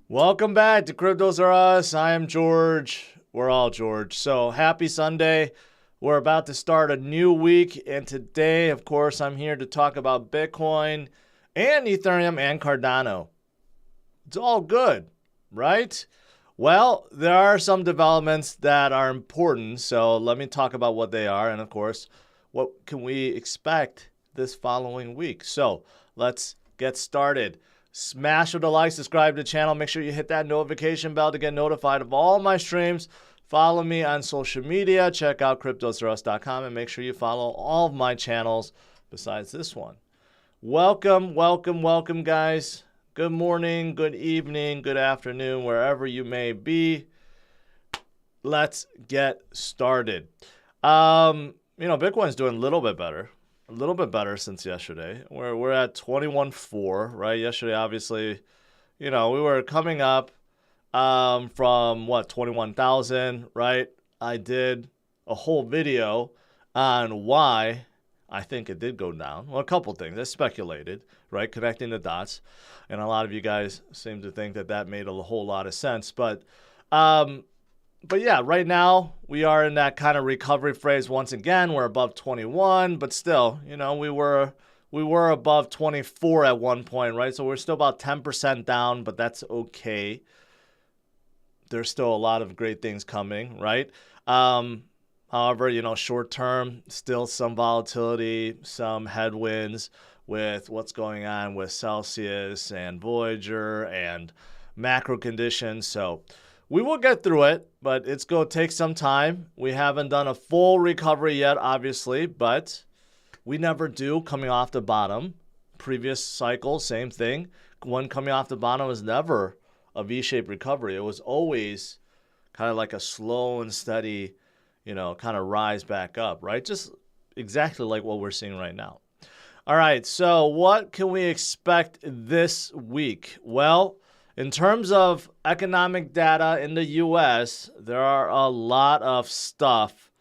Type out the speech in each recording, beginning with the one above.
Welcome back to CryptosRUs. I am George. We're all George. So happy Sunday. We're about to start a new week. And today, of course, I'm here to talk about Bitcoin and Ethereum and Cardano. It's all good, right? Well, there are some developments that are important. So let me talk about what they are. And of course, what can we expect this following week? So let's get started. Smash with a like, subscribe to the channel. Make sure you hit that notification bell to get notified of all my streams. Follow me on social media. Check out CryptosRUs.com and make sure you follow all of my channels besides this one. Welcome, welcome, welcome, guys. Good morning, good evening, good afternoon, wherever you may be. Let's get started. Bitcoin's doing a little bit better. A little bit better since yesterday. We're at 21.4, right? Yesterday, obviously, we were coming up from 21,000, right? I did a whole video on why I think it did go down. Well, a couple things. I speculated, right? Connecting the dots. And a lot of you guys seem to think that made a whole lot of sense. But yeah, right now we are in that kind of recovery phase once again. We're above 21, but still, we were above 24 at one point, right? So we're still about 10% down, but that's okay. There's still a lot of great things coming, right? However, short term, still some volatility, some headwinds with what's going on with Celsius and Voyager and macro conditions. So we will get through it, but it's going to take some time. We haven't done a full recovery yet, obviously, but we never do coming off the bottom. Previous cycle, same thing. One coming off the bottom was never a V-shaped recovery. It was always kind of like a slow and steady, kind of rise back up, right? Just exactly like what we're seeing right now. All right, so what can we expect this week? Well, in terms of economic data in the U.S., there are a lot of stuff,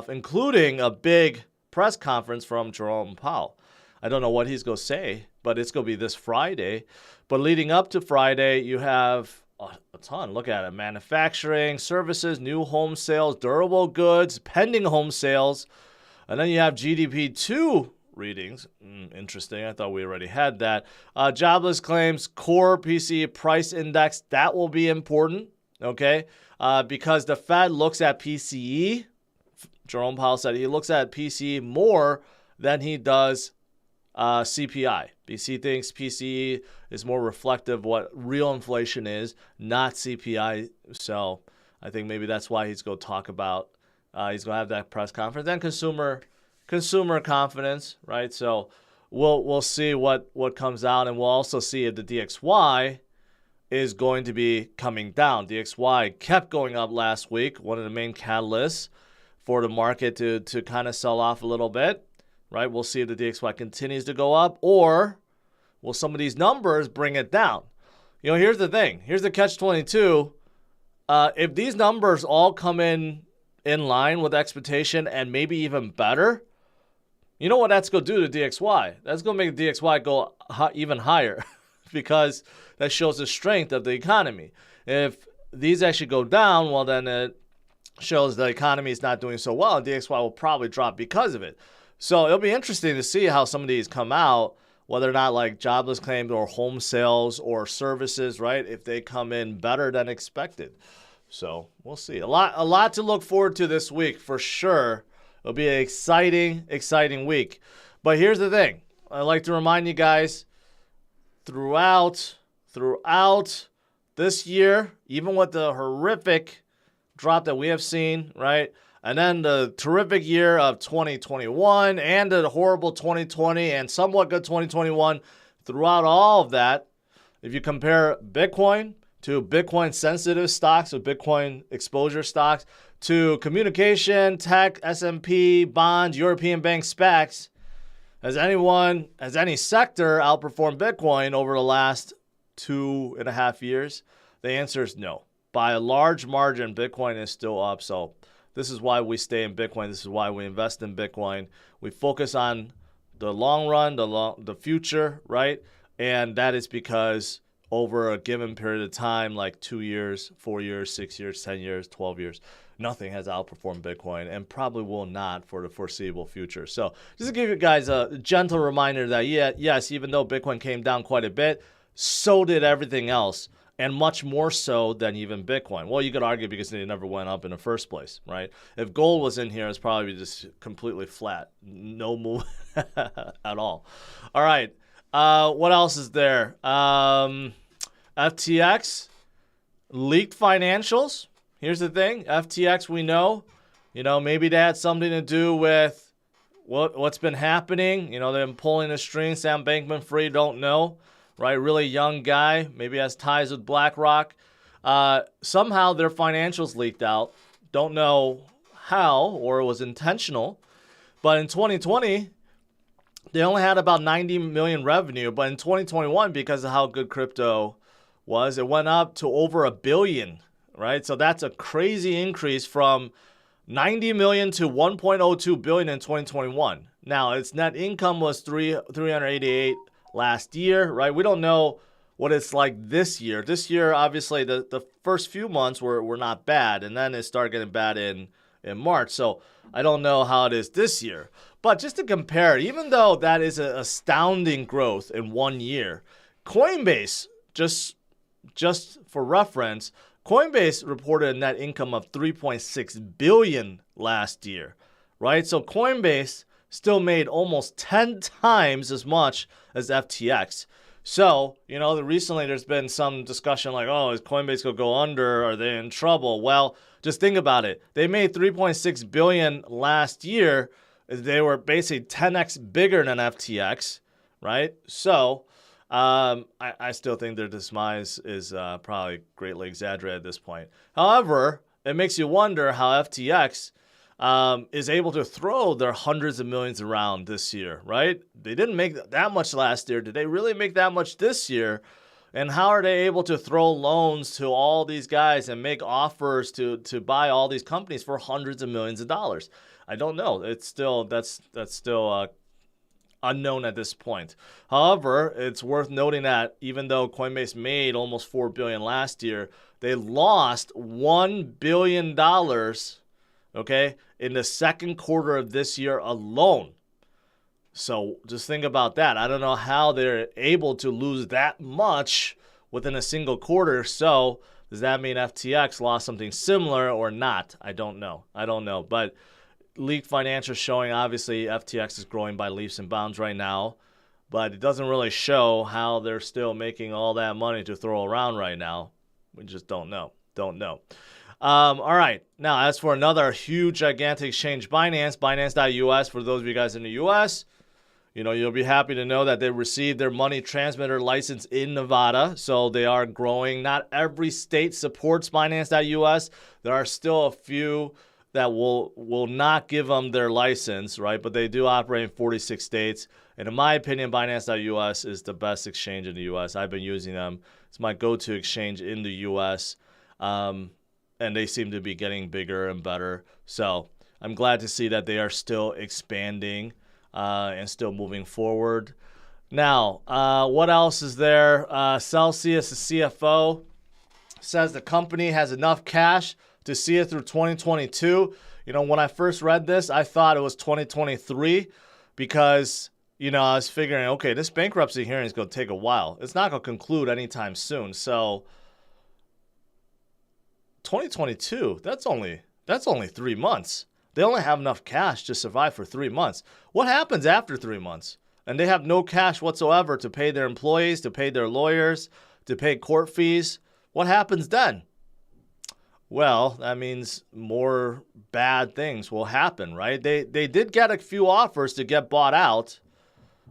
including a big press conference from Raoul Pal. I don't know what he's going to say, but it's going to be this Friday. But leading up to Friday, you have a ton. Look at it. Manufacturing, services, new home sales, durable goods, pending home sales. And then you have GDP2 readings. Interesting. I thought we already had that. Jobless claims, core PCE price index. That will be important, okay? Because the Fed looks at PCE. Jerome Powell said he looks at PCE more than he does CPI. BC thinks PCE is more reflective of what real inflation is, not CPI. So I think maybe that's why he's going to talk about, he's going to have that press conference. And consumer confidence, right? So we'll see what comes out, and we'll also see if the DXY is going to be coming down. DXY kept going up last week, one of the main catalysts for the market to kind of sell off a little bit, right? We'll see if the DXY continues to go up, or will some of these numbers bring it down? Here's the thing. Here's the catch-22. If these numbers all come in line with expectation and maybe even better, you know what that's going to do to DXY? That's going to make the DXY go even higher because that shows the strength of the economy. If these actually go down, well, then it shows the economy is not doing so well, and DXY will probably drop because of it. So it'll be interesting to see how some of these come out, whether or not like jobless claims or home sales or services, right? If they come in better than expected. So we'll see. A lot to look forward to this week for sure. It'll be an exciting week. But here's the thing. I'd like to remind you guys, throughout this year, even with the horrific drop that we have seen, right? And then the terrific year of 2021 and the horrible 2020 and somewhat good 2021, throughout all of that, if you compare Bitcoin to Bitcoin-sensitive stocks or Bitcoin exposure stocks, to communication, tech, S&P, bonds, European bank SPACs, has any sector outperformed Bitcoin over the last 2.5 years? The answer is no. By a large margin, Bitcoin is still up. So this is why we stay in Bitcoin. This is why we invest in Bitcoin. We focus on the long run, the future, right? And that is because over a given period of time, like 2 years, 4 years, 6 years, 10 years, 12 years, nothing has outperformed Bitcoin and probably will not for the foreseeable future. So just to give you guys a gentle reminder that, yes, even though Bitcoin came down quite a bit, so did everything else, and much more so than even Bitcoin. Well, you could argue because they never went up in the first place, right? If gold was in here, it's probably just completely flat. No move at all. All right. What else is there? FTX leaked financials. Here's the thing. FTX, we know, maybe they had something to do with what's been happening. They've been pulling the strings. Sam Bankman-Fried, don't know. Right, really young guy, maybe has ties with BlackRock. Somehow their financials leaked out. Don't know how or it was intentional. But in 2020, they only had about 90 million revenue. But in 2021, because of how good crypto was, it went up to over $1 billion. Right, so that's a crazy increase from 90 million to 1.02 billion in 2021. Now its net income was 388. Last year, right? We don't know what it's like this year. This year, obviously, the first few months were not bad, and then it started getting bad in March. So I don't know how it is this year. But just to compare, even though that is an astounding growth in 1 year, Coinbase, just for reference, Coinbase reported a net income of 3.6 billion last year, right? So Coinbase still made almost 10 times as much as FTX. So, recently there's been some discussion like, oh, is Coinbase going to go under? Are they in trouble? Well, just think about it. They made 3.6 billion last year. They were basically 10x bigger than FTX, right? So, I still think their demise is probably greatly exaggerated at this point. However, it makes you wonder how FTX is able to throw their hundreds of millions around this year, right? They didn't make that much last year. Did they really make that much this year? And how are they able to throw loans to all these guys and make offers to buy all these companies for hundreds of millions of dollars? I don't know. It's still that's still unknown at this point. However, it's worth noting that even though Coinbase made almost $4 billion last year, they lost $1 billion. Okay, in the second quarter of this year alone. So just think about that. I don't know how they're able to lose that much within a single quarter. So does that mean FTX lost something similar or not? I don't know. But leaked financials showing obviously FTX is growing by leaps and bounds right now. But it doesn't really show how they're still making all that money to throw around right now. We just don't know. All right. Now, as for another huge, gigantic exchange, Binance.us, for those of you guys in the U.S., you'll be happy to know that they received their money transmitter license in Nevada. So they are growing. Not every state supports Binance.us. There are still a few that will not give them their license, right? But they do operate in 46 states. And in my opinion, Binance.us is the best exchange in the U.S. I've been using them. It's my go-to exchange in the U.S., and they seem to be getting bigger and better. So I'm glad to see that they are still expanding and still moving forward. Now, what else is there? Celsius, the CFO, says the company has enough cash to see it through 2022. When I first read this, I thought it was 2023 because, I was figuring, okay, this bankruptcy hearing is going to take a while. It's not going to conclude anytime soon. So 2022, that's only 3 months. They only have enough cash to survive for 3 months. What happens after 3 months? And they have no cash whatsoever to pay their employees, to pay their lawyers, to pay court fees. What happens then? Well, that means more bad things will happen, right? They did get a few offers to get bought out,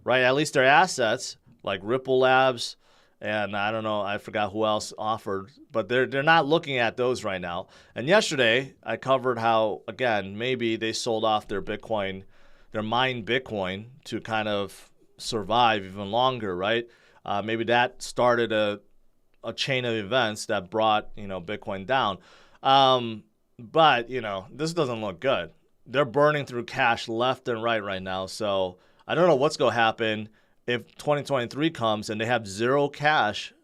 right? At least their assets, like Ripple Labs, and I don't know, I forgot who else offered, but they're not looking at those right now. And yesterday, I covered how, again, maybe they sold off their Bitcoin, their mined Bitcoin to kind of survive even longer, right? Maybe that started a chain of events that brought, Bitcoin down. But, this doesn't look good. They're burning through cash left and right now. So I don't know what's going to happen if 2023 comes and they have zero cash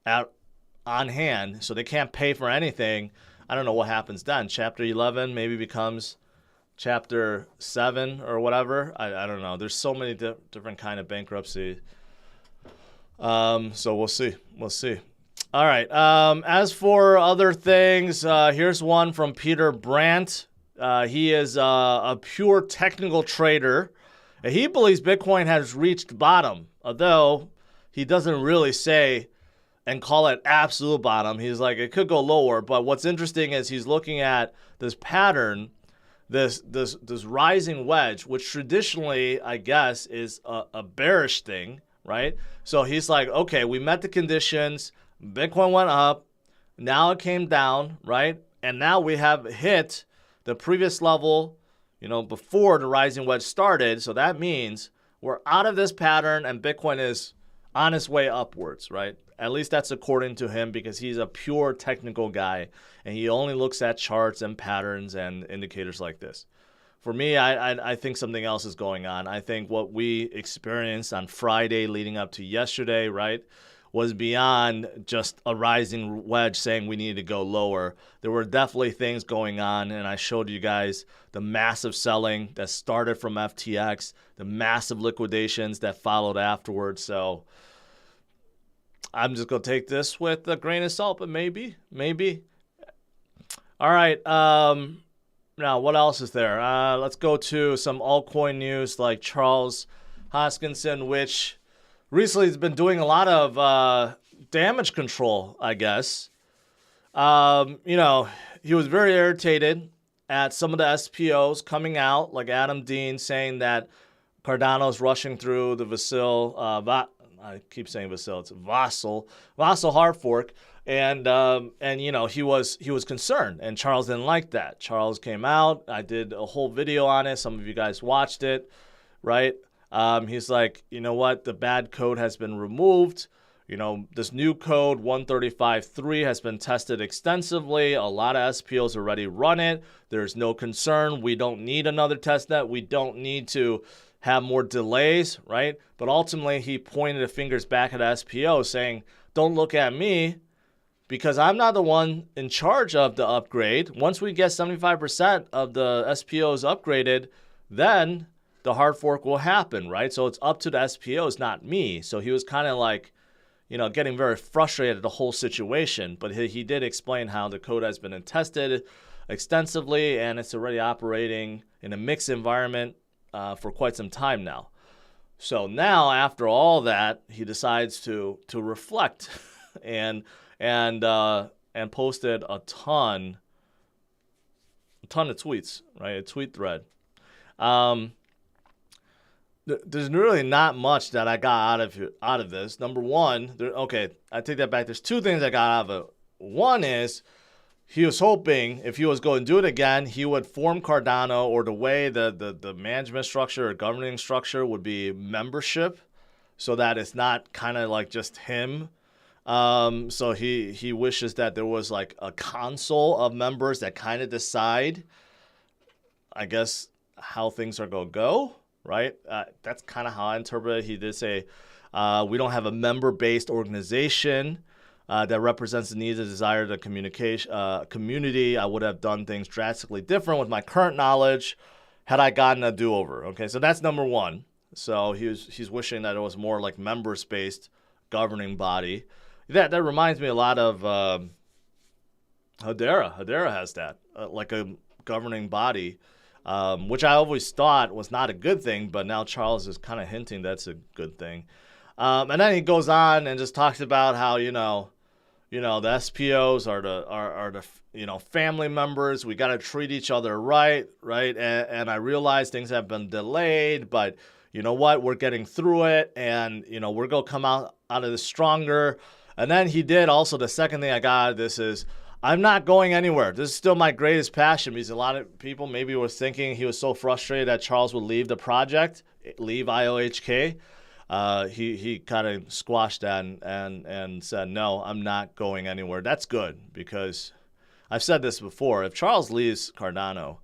on hand, so they can't pay for anything. I don't know what happens then. Chapter 11 maybe becomes Chapter 7 or whatever. I don't know. There's so many different kind of bankruptcy. So we'll see. We'll see. All right. As for other things, here's one from Peter Brandt. He is a pure technical trader. He believes Bitcoin has reached bottom, although he doesn't really say and call it absolute bottom. He's like, it could go lower. But what's interesting is he's looking at this pattern, this rising wedge, which traditionally, I guess, is a bearish thing, right? So he's like, okay, we met the conditions. Bitcoin went up. Now it came down, right? And now we have hit the previous level, before the rising wedge started. So that means we're out of this pattern and Bitcoin is on its way upwards, right? At least that's according to him, because he's a pure technical guy and he only looks at charts and patterns and indicators like this. For me, I think something else is going on. I think what we experienced on Friday leading up to yesterday, right, was beyond just a rising wedge saying we need to go lower. There were definitely things going on, and I showed you guys the massive selling that started from FTX, the massive liquidations that followed afterwards. So I'm just going to take this with a grain of salt, but maybe. All right. Now, what else is there? Let's go to some altcoin news like Charles Hoskinson, which recently has been doing a lot of damage control, I guess. He was very irritated at some of the SPOs coming out, like Adam Dean saying that Cardano's rushing through the Vasil, I keep saying Vasil, it's Vasil hard fork. And he was concerned, and Charles didn't like that. Charles came out. I did a whole video on it. Some of you guys watched it, right? He's like, you know what? The bad code has been removed. This new code 135.3 has been tested extensively. A lot of SPOs already run it. There's no concern. We don't need another testnet. We don't need to have more delays, right? But ultimately, he pointed the fingers back at SPO saying, don't look at me, because I'm not the one in charge of the upgrade. Once we get 75% of the SPOs upgraded, then the hard fork will happen, right? So it's up to the SPOs, not me. So he was kind of like, getting very frustrated at the whole situation. But he did explain how the code has been tested extensively and it's already operating in a mixed environment for quite some time now. So now, after all that, he decides to reflect and posted a ton of tweets, right? A tweet thread. There's really not much that I got out of this. Number one, I take that back. There's two things I got out of it. One is he was hoping if he was going to do it again, he would form Cardano, or the way the management structure or governing structure would be membership, so that it's not kind of like just him. So he wishes that there was like a council of members that kind of decide, I guess, how things are going to go, right? That's kind of how I interpret it. He did say, we don't have a member-based organization that represents the needs and desire of the community. I would have done things drastically different with my current knowledge had I gotten a do-over. Okay, so that's number one. So he's wishing that it was more like members-based governing body. That reminds me a lot of Hedera. Hedera has that, like a governing body, which I always thought was not a good thing, but now Charles is kind of hinting that's a good thing. And then he goes on and just talks about how the SPOs are the family members. We got to treat each other right? And I realize things have been delayed, but you know what? We're getting through it, and we're gonna come out of this stronger. And then he did also, the second thing I got out of this is, I'm not going anywhere. This is still my greatest passion, because a lot of people maybe were thinking he was so frustrated that Charles would leave the project, leave IOHK. He kind of squashed that and said, no, I'm not going anywhere. That's good, because I've said this before. If Charles leaves Cardano,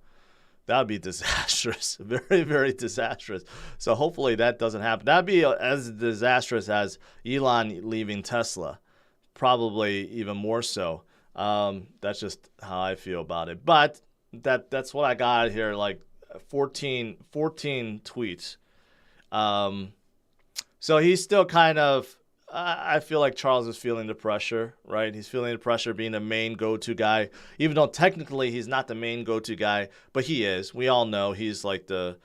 that would be disastrous, very, very disastrous. So hopefully that doesn't happen. That would be as disastrous as Elon leaving Tesla. probably even more so. That's just how I feel about it. But that's what I got here, like 14 tweets. So he's still kind of, I feel like Charles is feeling the pressure, right? He's feeling the pressure being the main go-to guy, even though technically he's not the main go-to guy, but he is. We all know he's like the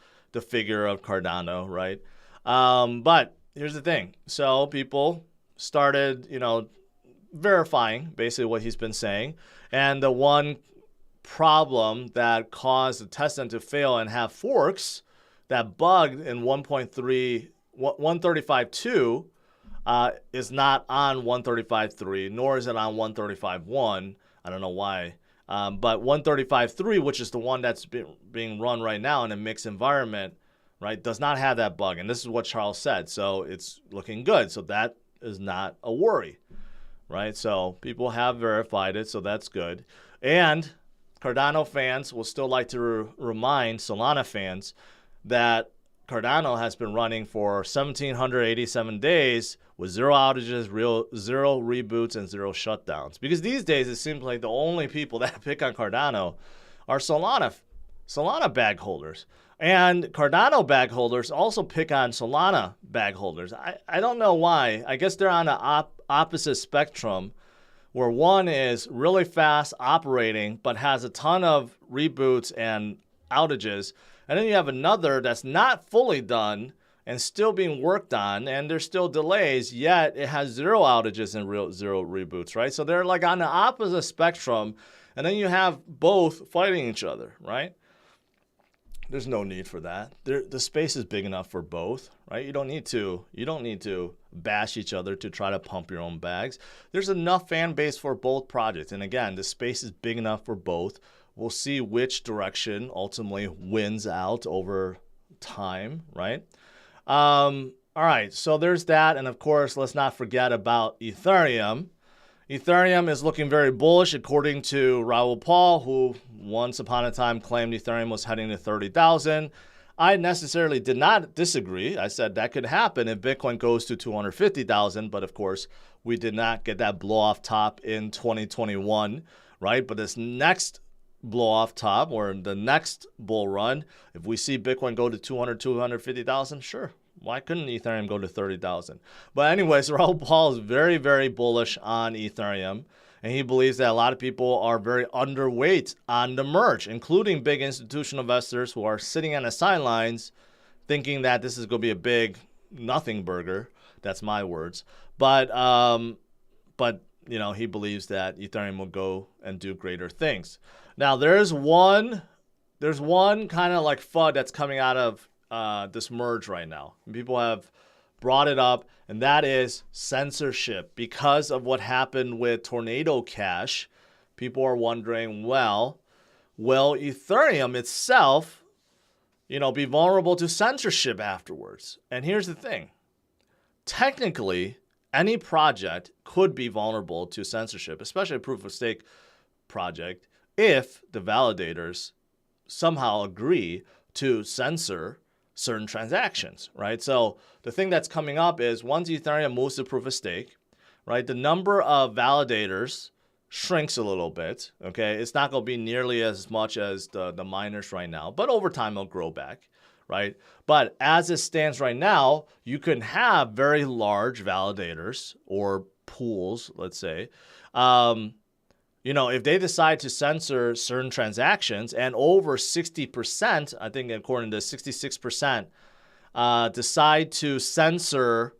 figure of Cardano, right? But here's the thing. So people started, verifying basically what he's been saying. And the one problem that caused the testnet to fail and have forks that bugged in 135.2 is not on 135.3, nor is it on 135.1. I don't know why. But 135.3, which is the one that's being run right now in a mixed environment, right, does not have that bug. And this is what Charles said. So it's looking good. So that is not a worry, right? So people have verified it. So that's good. And Cardano fans will still like to remind Solana fans that Cardano has been running for 1,787 days with 0 outages, 0 reboots, and 0 shutdowns. Because these days, it seems like the only people that pick on Cardano are Solana bag holders. And Cardano bag holders also pick on Solana bag holders. I don't know why. I guess they're on the opposite spectrum, where one is really fast operating but has a ton of reboots and outages. And then you have another that's not fully done and still being worked on, and there's still delays, yet it has 0 outages and 0 reboots, right? So they're like on the opposite spectrum, and then you have both fighting each other, right? There's no need for that. The space is big enough for both, right? You don't need to bash each other to try to pump your own bags. There's enough fan base for both projects. And again, the space is big enough for both. We'll see which direction ultimately wins out over time, right? All right, so there's that. And of course, let's not forget about Ethereum. Ethereum is looking very bullish, according to Raoul Pal, who once upon a time claimed Ethereum was heading to 30,000. I necessarily did not disagree. I said that could happen if Bitcoin goes to 250,000, but of course, we did not get that blow off top in 2021, right? But this next blow off top, or the next bull run, if we see Bitcoin go to 250,000, sure. Why couldn't Ethereum go to 30,000? But anyways, Raoul Pal is very, very bullish on Ethereum. And he believes that a lot of people are very underweight on the merge, including big institutional investors who are sitting on the sidelines thinking that this is going to be a big nothing burger. That's my words. But he believes that Ethereum will go and do greater things. Now, there's one kind of like FUD that's coming out of this merge right now. People have brought it up, and that is censorship. Because of what happened with Tornado Cash, people are wondering, well, will Ethereum itself, be vulnerable to censorship afterwards? And here's the thing. Technically, any project could be vulnerable to censorship, especially a proof-of-stake project, if the validators somehow agree to censor certain transactions, right? So the thing that's coming up is once Ethereum moves to proof of stake, right, the number of validators shrinks a little bit, okay? It's not going to be nearly as much as the miners right now, but over time it'll grow back, right? But as it stands right now, you can have very large validators or pools, let's say, if they decide to censor certain transactions, and over 60%, I think according to 66%, decide to censor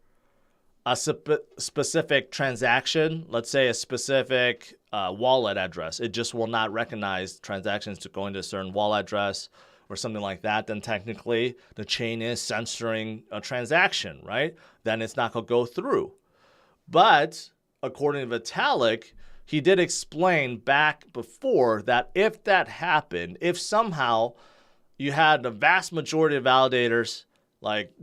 a specific transaction, let's say a specific wallet address, it just will not recognize transactions to go into a certain wallet address or something like that, then technically the chain is censoring a transaction, right? Then it's not going to go through. But according to Vitalik, he did explain back before that if that happened, if somehow you had the vast majority of validators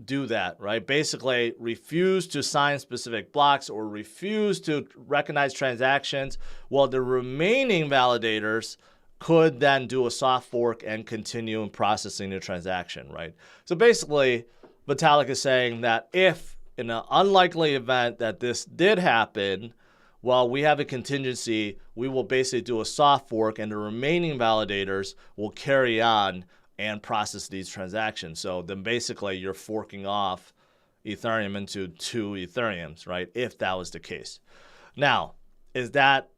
do that, right? Basically refuse to sign specific blocks or refuse to recognize transactions, well, the remaining validators could then do a soft fork and continue processing the transaction, right? So basically, Vitalik is saying that if in an unlikely event that this did happen, well, we have a contingency. We will basically do a soft fork, and the remaining validators will carry on and process these transactions. So then basically you're forking off Ethereum into 2 Ethereums, right? If that was the case. Now, is that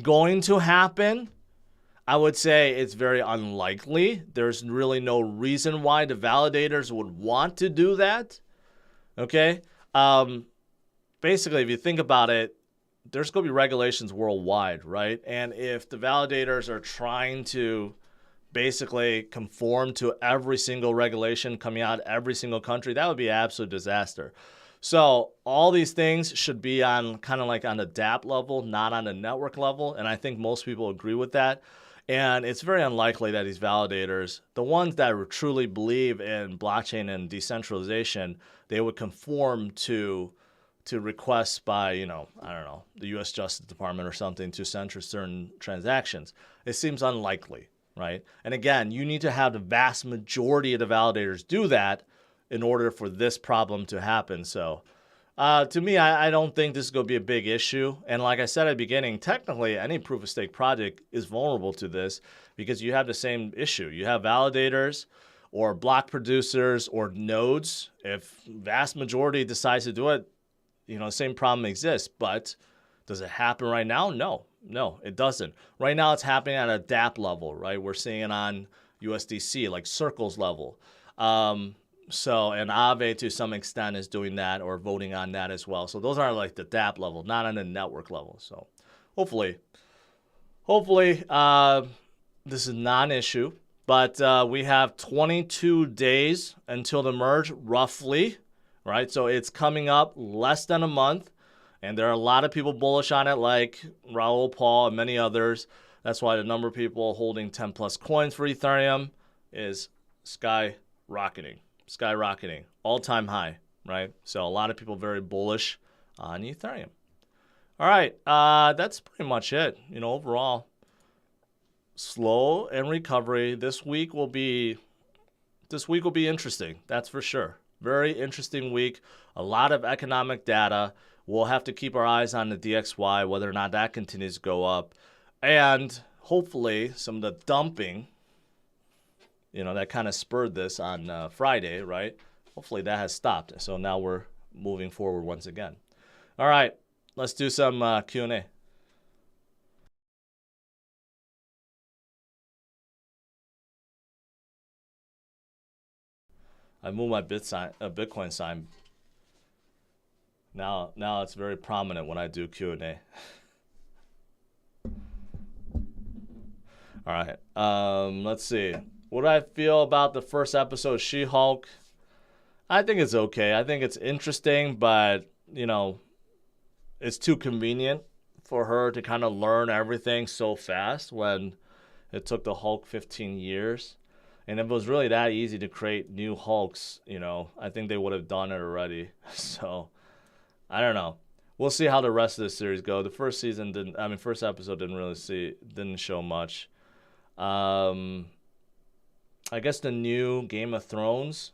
going to happen? I would say it's very unlikely. There's really no reason why the validators would want to do that. Okay? Basically, if you think about it, there's going to be regulations worldwide, right? And if the validators are trying to basically conform to every single regulation coming out of every single country, that would be an absolute disaster. So all these things should be on kind of like on the dApp level, not on the network level. And I think most people agree with that. And it's very unlikely that these validators, the ones that truly believe in blockchain and decentralization, they would conform to requests by, I don't know, the U.S. Justice Department or something to censor certain transactions. It seems unlikely, right? And again, you need to have the vast majority of the validators do that in order for this problem to happen. So to me, I don't think this is going to be a big issue. And like I said at the beginning, technically any proof of stake project is vulnerable to this because you have the same issue. You have validators or block producers or nodes. If vast majority decides to do it, the same problem exists. But does it happen right now? No, it doesn't. Right now it's happening at a dApp level, right? We're seeing it on USDC, like Circle's level. And Aave to some extent is doing that or voting on that as well. So those are like the dApp level, not on the network level. So hopefully, this is not an issue. But we have 22 days until the merge, roughly, right? So it's coming up less than a month. And there are a lot of people bullish on it, like Raoul Pal and many others. That's why the number of people holding 10 plus coins for Ethereum is skyrocketing, all-time high, right? So a lot of people very bullish on Ethereum. All right, that's pretty much it. Overall, slow and recovery. This week will be interesting. That's for sure. Very interesting week. A lot of economic data. We'll have to keep our eyes on the DXY, whether or not that continues to go up. And hopefully some of the dumping, that kind of spurred this on Friday, right? Hopefully that has stopped. So now we're moving forward once again. All right, let's do some Q&A. I moved my Bitcoin sign. Now it's very prominent when I do Q&A. All right, let's see. What do I feel about the first episode of She-Hulk? I think it's okay. I think it's interesting, but, it's too convenient for her to kind of learn everything so fast when it took the Hulk 15 years. And if it was really that easy to create new Hulks, I think they would have done it already. So, I don't know. We'll see how the rest of the series go. The first episode didn't show much. I guess the new Game of Thrones,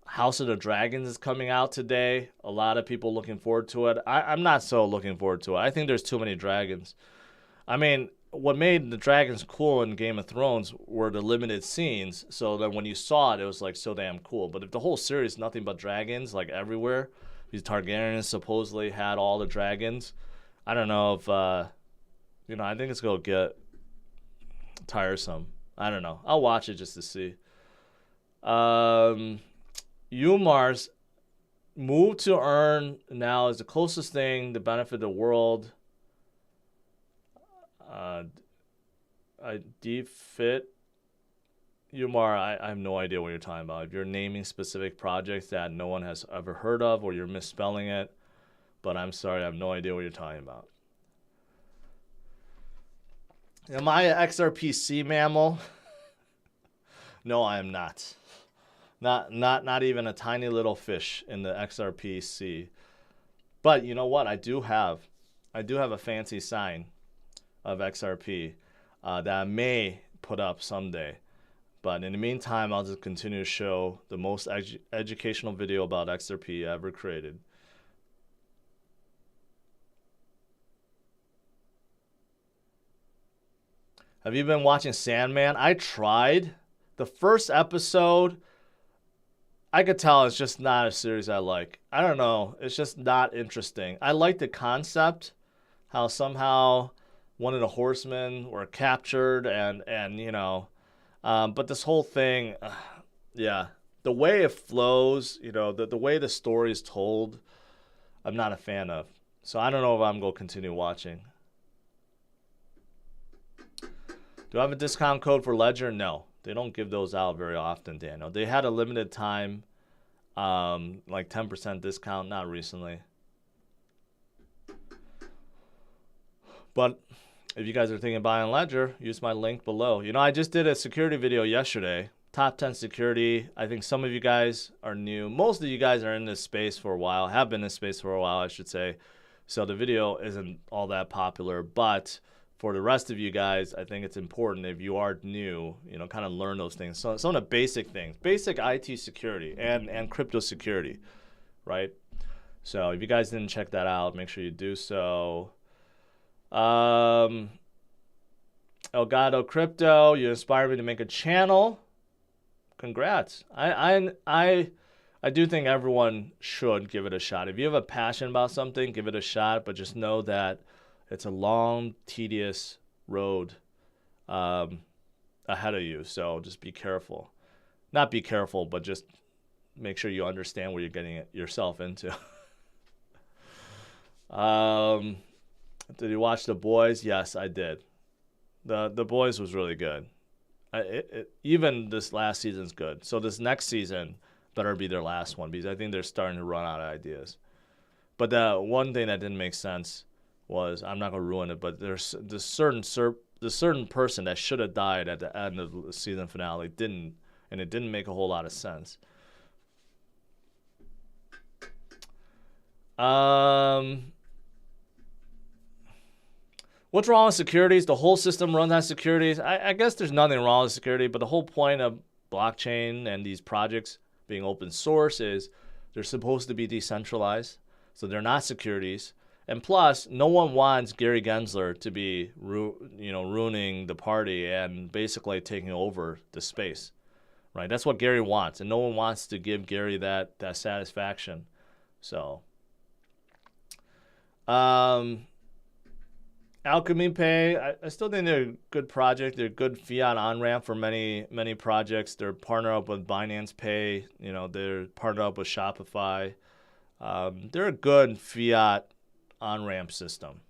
House of the Dragons is coming out today. A lot of people looking forward to it. I'm not so looking forward to it. I think there's too many dragons. I mean, what made the dragons cool in Game of Thrones were the limited scenes. So that when you saw it, it was like so damn cool. But if the whole series is nothing but dragons, like everywhere, these Targaryens supposedly had all the dragons. I don't know if, I think it's going to get tiresome. I don't know. I'll watch it just to see. Umar's move to earn now is the closest thing to benefit the world. I defit. Umar, I have no idea what you're talking about. If you're naming specific projects that no one has ever heard of or you're misspelling it, but I'm sorry, I have no idea what you're talking about. Am I an XRP mammal? No, I am not. Not even a tiny little fish in the XRP sea. But you know what? I do have a fancy sign of XRP that I may put up someday. But in the meantime, I'll just continue to show the most educational video about XRP ever created. Have you been watching Sandman? I tried. The first episode, I could tell it's just not a series I like. I don't know. It's just not interesting. I like the concept, how somehow one of the horsemen were captured and you know, but this whole thing, yeah, the way it flows, you know, the way the story is told, I'm not a fan of. So I don't know if I'm going to continue watching. Do I have a discount code for Ledger? No. They don't give those out very often, Daniel. They had a limited time, like 10% discount, not recently. But if you guys are thinking of buying Ledger, use my link below. You know, I just did a security video yesterday. Top 10 security. I think some of you guys are new. Most of you guys are in this space for a while, have been in this space for a while, I should say. So the video isn't all that popular, but for the rest of you guys, I think it's important if you are new, you know, kind of learn those things. So some of the basic things, basic IT security and crypto security, right? So if you guys didn't check that out, make sure you do so. Elgato Crypto, you inspired me to make a channel. Congrats. I do think everyone should give it a shot. If you have a passion about something, give it a shot, but just know that it's a long, tedious road ahead of you. So just be careful. Not be careful, but just make sure you understand what you're getting yourself into. Did you watch The Boys? Yes, I did. The Boys was really good. Even this last season's good. So this next season better be their last one because I think they're starting to run out of ideas. But the one thing that didn't make sense was, I'm not going to ruin it, but there's this certain person that should have died at the end of the season finale didn't, and it didn't make a whole lot of sense. What's wrong with securities? The whole system runs on securities. I guess there's nothing wrong with security, but the whole point of blockchain and these projects being open source is they're supposed to be decentralized, so they're not securities. And plus, no one wants Gary Gensler to be, ruining the party and basically taking over the space, right? That's what Gary wants, and no one wants to give Gary that satisfaction. So, Alchemy Pay, I still think they're a good project. They're a good fiat on-ramp for many projects. They're partnered up with Binance Pay. You know, they're partnered up with Shopify. They're a good fiat on-ramp system.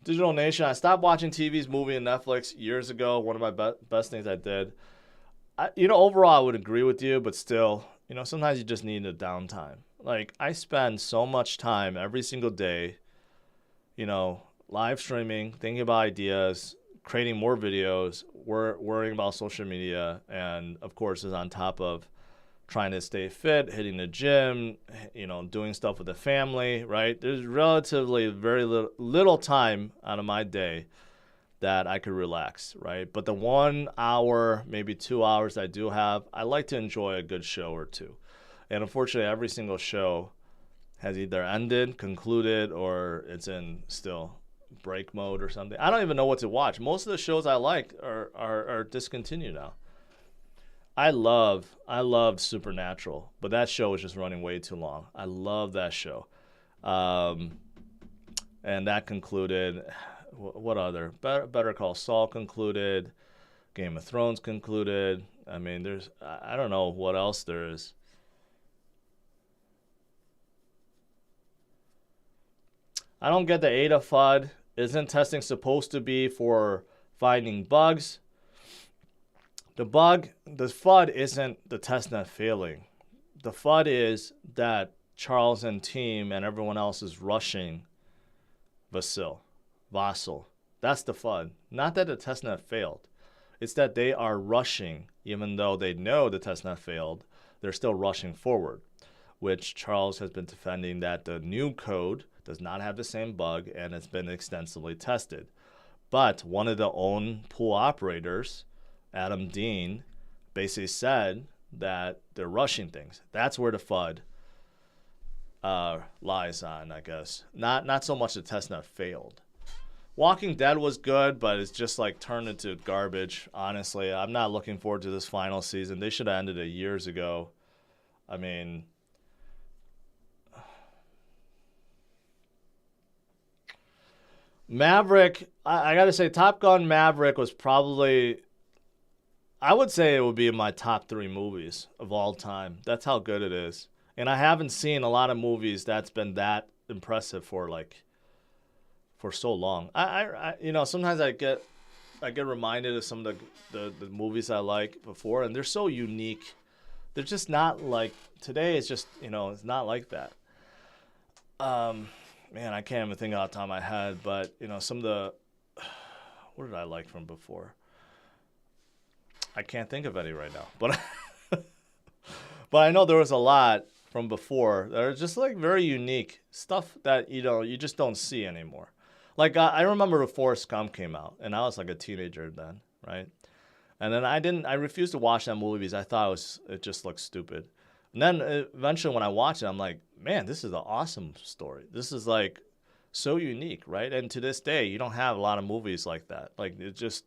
Digital Nation, I stopped watching TVs, movie, and Netflix years ago. One of my best things I did. Overall, I would agree with you, but still, sometimes you just need a downtime. Like, I spend so much time every single day, live streaming, thinking about ideas, creating more videos, worrying about social media, and, of course, is on top of trying to stay fit, hitting the gym, doing stuff with the family, right? There's relatively very little time out of my day that I could relax, right? But the 1 hour, maybe 2 hours I do have, I like to enjoy a good show or two. And unfortunately, every single show has either ended, concluded, or it's in still break mode or something. I don't even know what to watch. Most of the shows I like are discontinued now. I love Supernatural, but that show is just running way too long. I love that show. And that concluded. What other? Better Call Saul concluded. Game of Thrones concluded. I mean, I don't know what else there is. I don't get the ADA FUD. Isn't testing supposed to be for finding bugs? The FUD isn't the testnet failing. The FUD is that Charles and team and everyone else is rushing Vasil. That's the FUD. Not that the testnet failed. It's that they are rushing, even though they know the testnet failed, they're still rushing forward, which Charles has been defending that the new code does not have the same bug and it's been extensively tested. But one of the own pool operators, Adam Dean, basically said that they're rushing things. That's where the FUD lies on, I guess. Not so much the testnet failed. Walking Dead was good, but it's just like turned into garbage. Honestly, I'm not looking forward to this final season. They should have ended it years ago. I mean, Maverick, I gotta say, Top Gun Maverick was probably, I would say it would be in my top 3 movies of all time. That's how good it is. And I haven't seen a lot of movies that's been that impressive for so long. I you know, sometimes I get reminded of some of the movies I like before, and they're so unique. They're just not like today. It's just, you know, it's not like that. Man, I can't even think off the top of my head, but you know, some of the what did I like from before? I can't think of any right now, but but I know there was a lot from before that are just like very unique stuff that, you know, you just don't see anymore. Like I remember the Forrest Gump came out, and I was like a teenager then, right? And then I refused to watch that movie because I thought it just looked stupid. And then eventually when I watched it, I'm like, man, this is an awesome story. This is like so unique, right? And to this day, you don't have a lot of movies like that. Like it's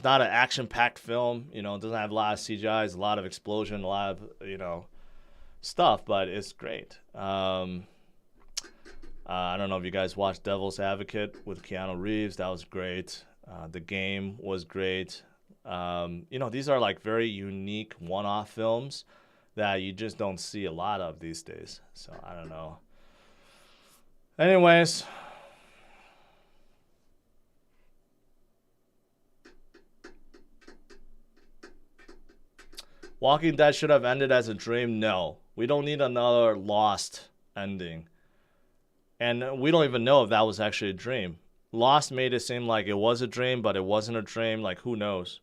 not an action-packed film, you know, it doesn't have a lot of CGI, it's a lot of explosion, a lot of, you know, stuff, but it's great. I don't know if you guys watched Devil's Advocate with Keanu Reeves. That was great. The Game was great. You know, these are like very unique one-off films that you just don't see a lot of these days. So I don't know. Anyways. Walking Dead should have ended as a dream. No. We don't need another Lost ending. And we don't even know if that was actually a dream. Lost made it seem like it was a dream, but it wasn't a dream. Like, who knows?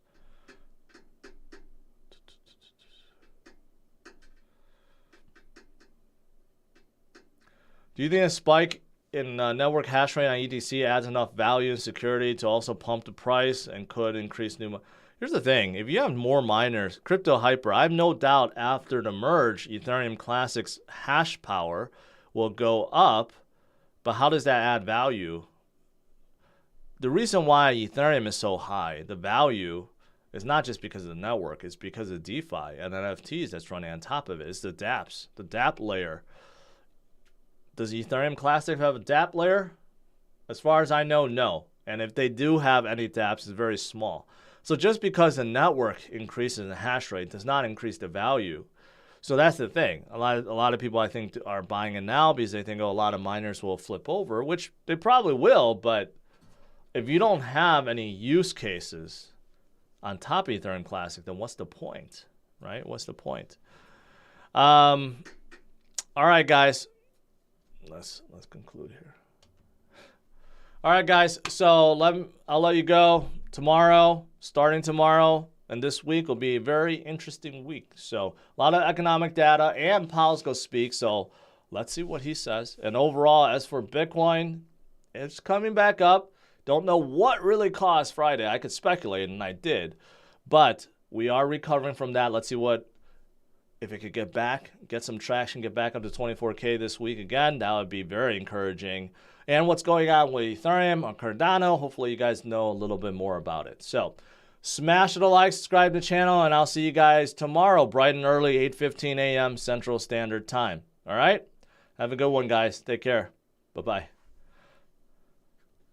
Do you think a spike in network hash rate on ETC adds enough value and security to also pump the price and could increase new... Here's the thing. If you have more miners, crypto hyper, I have no doubt after the merge, Ethereum Classic's hash power will go up. But how does that add value? The reason why Ethereum is so high, the value, is not just because of the network. It's because of DeFi and NFTs that's running on top of it. It's the dApps, the dApp layer. Does Ethereum Classic have a dApp layer? As far as I know, no. And if they do have any dApps, it's very small. So just because the network increases the hash rate does not increase the value. So that's the thing. A lot of people, I think, are buying it now because they think, oh, a lot of miners will flip over, which they probably will. But if you don't have any use cases on top of Ethereum Classic, then what's the point, right? What's the point? All right, guys. Let's conclude here. All right, guys. So I'll let you go. Starting tomorrow, and this week will be a very interesting week. So a lot of economic data, and Powell's going to speak. So let's see what he says. And overall, as for Bitcoin, it's coming back up. Don't know what really caused Friday. I could speculate, and I did. But we are recovering from that. Let's see if it could get some traction, get back up to 24K this week again. That would be very encouraging. And what's going on with Ethereum or Cardano, hopefully you guys know a little bit more about it. So smash the like, subscribe to the channel, and I'll see you guys tomorrow, bright and early, 8:15 a.m. Central Standard Time. All right? Have a good one, guys. Take care. Bye-bye.